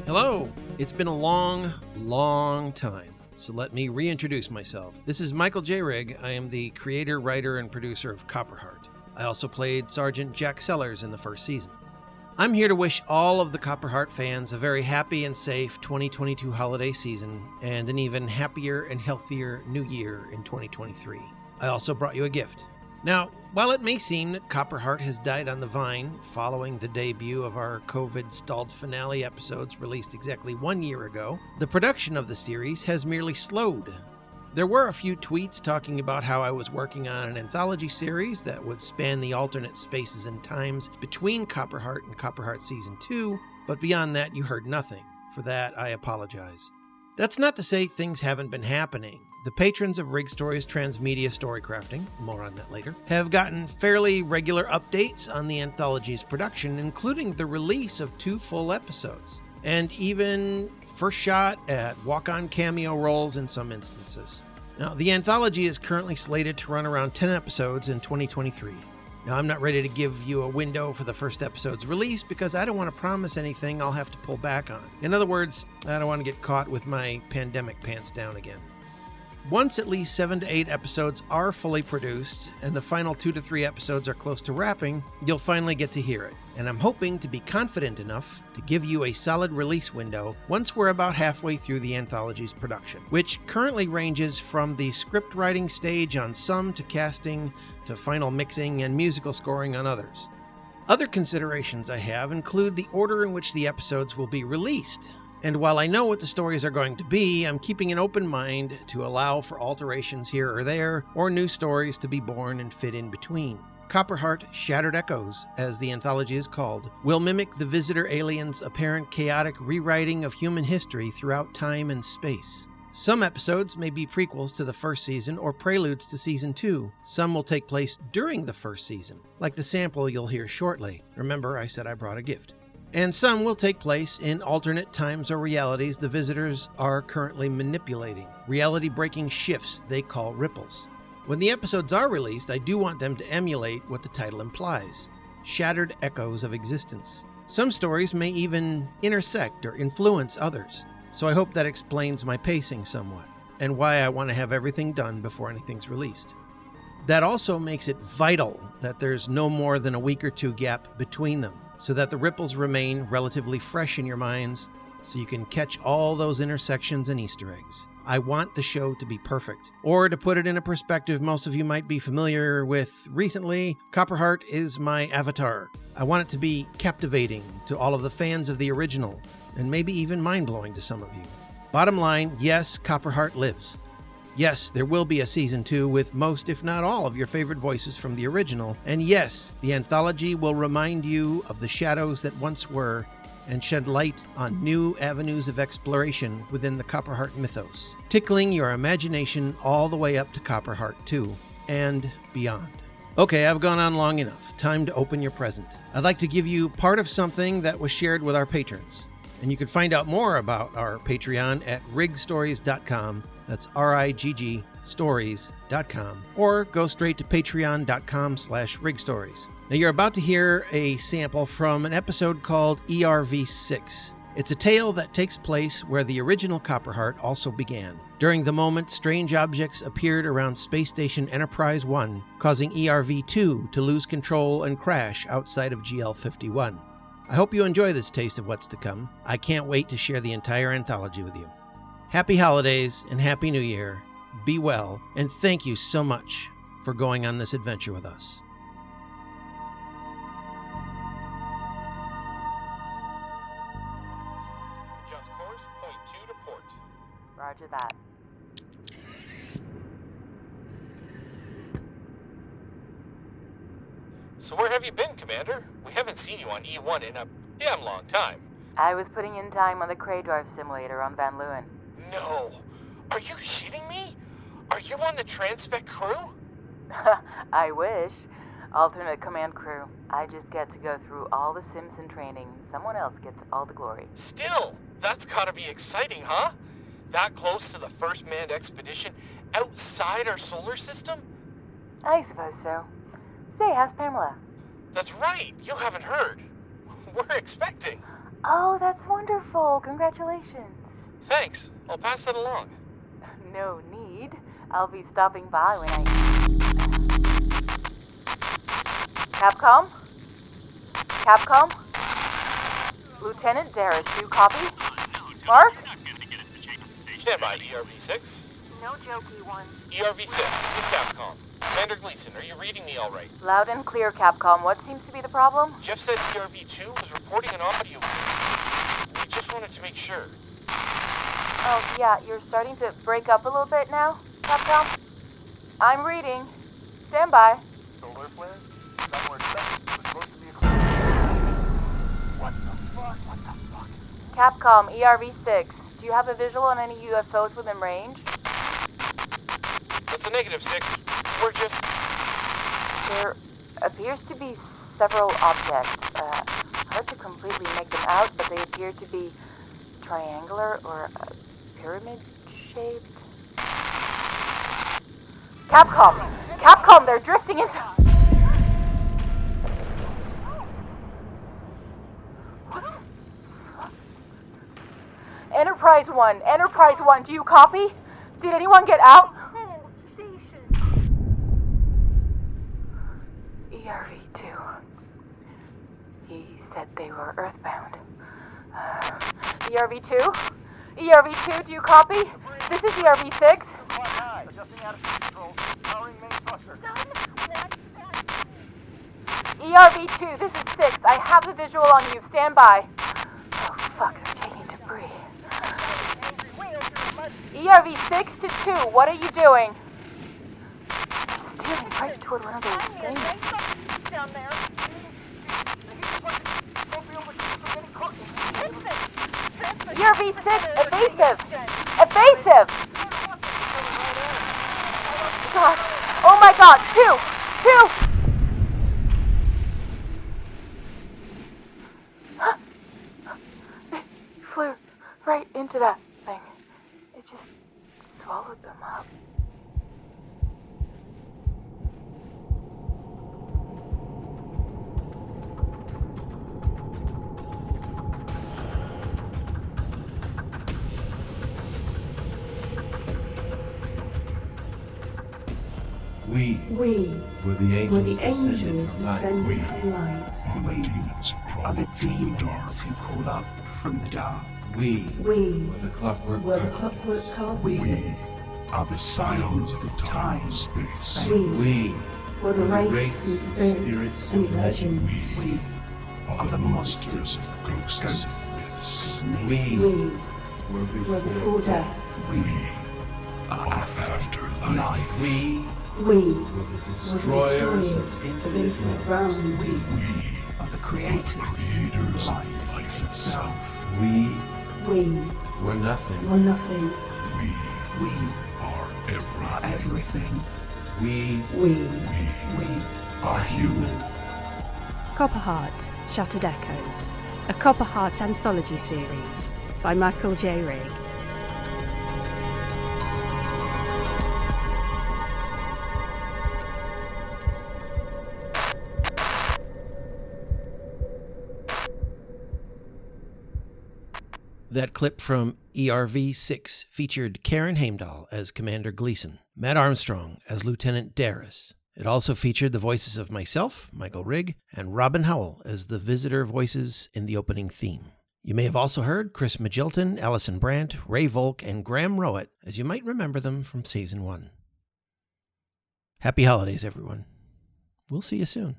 Hello! It's been a long time, so let me reintroduce myself. This is Michael J. Rigg. I am the creator, writer, and producer of COPPERHEART. I also played Sergeant Jack Sellers in the first season. I'm here to wish all of the COPPERHEART fans a very happy and safe 2022 holiday season, and an even happier and healthier new year in 2023. I also brought you a gift. Now, while it may seem that COPPERHEART has died on the vine following the debut of our COVID-stalled finale episodes released exactly 1 year ago, the production of the series has merely slowed. There were a few tweets talking about how I was working on an anthology series that would span the alternate spaces and times between COPPERHEART and COPPERHEART Season 2, but beyond that you heard nothing. For that, I apologize. That's not to say things haven't been happening. The patrons of RIGG Stories Transmedia Storycrafting, more on that later, have gotten fairly regular updates on the anthology's production, including the release of 2 full episodes, and even first shot at walk-on cameo roles in some instances. Now, the anthology is currently slated to run around 10 episodes in 2023. Now, I'm not ready to give you a window for the first episode's release because I don't want to promise anything I'll have to pull back on. In other words, I don't want to get caught with my pandemic pants down again. Once at least 7 to 8 episodes are fully produced and the final 2 to 3 episodes are close to wrapping, you'll finally get to hear it. And I'm hoping to be confident enough to give you a solid release window once we're about halfway through the anthology's production, which currently ranges from the script writing stage on some to casting to final mixing and musical scoring on others. Other considerations I have include the order in which the episodes will be released. And while I know what the stories are going to be, I'm keeping an open mind to allow for alterations here or there, or new stories to be born and fit in between. COPPERHEART Shattered Echoes, as the anthology is called, will mimic the visitor aliens' apparent chaotic rewriting of human history throughout time and space. Some episodes may be prequels to the first season or preludes to Season 2. Some will take place during the first season, like the sample you'll hear shortly. Remember, I said I brought a gift. And some will take place in alternate times or realities the visitors are currently manipulating, reality-breaking shifts they call ripples. When the episodes are released, I do want them to emulate what the title implies, shattered echoes of existence. Some stories may even intersect or influence others, so I hope that explains my pacing somewhat, and why I want to have everything done before anything's released. That also makes it vital that there's no more than a week or 2 gap between them, so that the ripples remain relatively fresh in your minds, so you can catch all those intersections and Easter eggs. I want the show to be perfect. Or to put it in a perspective most of you might be familiar with recently, COPPERHEART is my avatar. I want it to be captivating to all of the fans of the original, and maybe even mind-blowing to some of you. Bottom line, yes, COPPERHEART lives. Yes, there will be a Season 2 with most, if not all, of your favorite voices from the original. And yes, the anthology will remind you of the shadows that once were and shed light on new avenues of exploration within the COPPERHEART mythos, tickling your imagination all the way up to COPPERHEART 2 and beyond. Okay, I've gone on long enough. Time to open your present. I'd like to give you part of something that was shared with our patrons. And you can find out more about our Patreon at riggstories.com. That's RIGG stories.com, or go straight to patreon.com/RIGGstories. Now you're about to hear a sample from an episode called ERV6. It's a tale that takes place where the original COPPERHEART also began, during the moment strange objects appeared around Space Station Enterprise 1, causing ERV2 to lose control and crash outside of GL51. I hope you enjoy this taste of what's to come. I can't wait to share the entire anthology with you. Happy holidays and Happy New Year. Be well, and thank you so much for going on this adventure with us. Adjust course, point 2 to port. Roger that. So where have you been, Commander? We haven't seen you on E1 in a damn long time. I was putting in time on the Cray Drive simulator on Van Leeuwen. No. Are you shitting me? Are you on the Transpec crew? I wish. Alternate command crew. I just get to go through all the Simpson training. Someone else gets all the glory. Still, that's gotta be exciting, huh? That close to the first manned expedition outside our solar system? I suppose so. Say, how's Pamela? That's right, you haven't heard. We're expecting. Oh, that's wonderful. Congratulations. Thanks. I'll pass that along. No need. I'll be stopping by when I... Capcom? Capcom? Lieutenant Daris, do you copy? Mark? Stand by, ERV-6. No jokey one. ERV-6, this is Capcom. Commander Gleason, are you reading me all right? Loud and clear, Capcom. What seems to be the problem? Jeff said ERV-2 was reporting an audio. We just wanted to make sure. Oh, yeah, you're starting to break up a little bit now, Capcom? I'm reading. Stand by. Solar flare? That were expected. It was supposed to be a... What the fuck? What the fuck? Capcom, ERV-6. Do you have a visual on any UFOs within range? That's a -6. We're just... There appears to be several objects. Hard to completely make them out, but they appear to be triangular or pyramid-shaped. Capcom! Capcom, they're drifting into... What the fuck? Enterprise 1, do you copy? Did anyone get out? ERV-2. He said they were earthbound. ERV-2? ERV-2, do you copy? This is ERV-6. Adjusting attitude control. Powering main thruster. ERV-2, this is 6. I have a visual on you. Stand by. Oh, fuck, they're taking debris. ERV-6 to 2, what are you doing? You're steering right toward one of those things. Down there. ERV-6, evasive! Evasive! God. Oh my God, 2! It flew right into that thing. It just swallowed them up. We were the angels descending from light. Are the demons who crawl up from the dark. Who crawl up from the dark. We were the clockwork We carpets. are the scions of time and space. We were the wraiths and spirits and legends. We are the monsters of ghosts and myths. We We were before death. We are after life. We We were the were the destroyers destroyers of of infinite infinite realms. realms. We Are the are creators. creators of life itself. We We were nothing. were nothing. We We are are everything. everything. We We We are human. COPPERHEART, Shattered Echoes, a COPPERHEART anthology series by Michael J. Rigg. That clip from ERV-6 featured KARIN HEIMDAHL as Commander Gleason, Matt Armstrong as Lieutenant Daris. It also featured the voices of myself, Michael Rigg, and Robin Howell as the visitor voices in the opening theme. You may have also heard Chris MAGILTON, ALISON BRANDT, VOLK, and GRAHAM ROWAT, as you might remember them from Season 1. Happy holidays, everyone. We'll see you soon.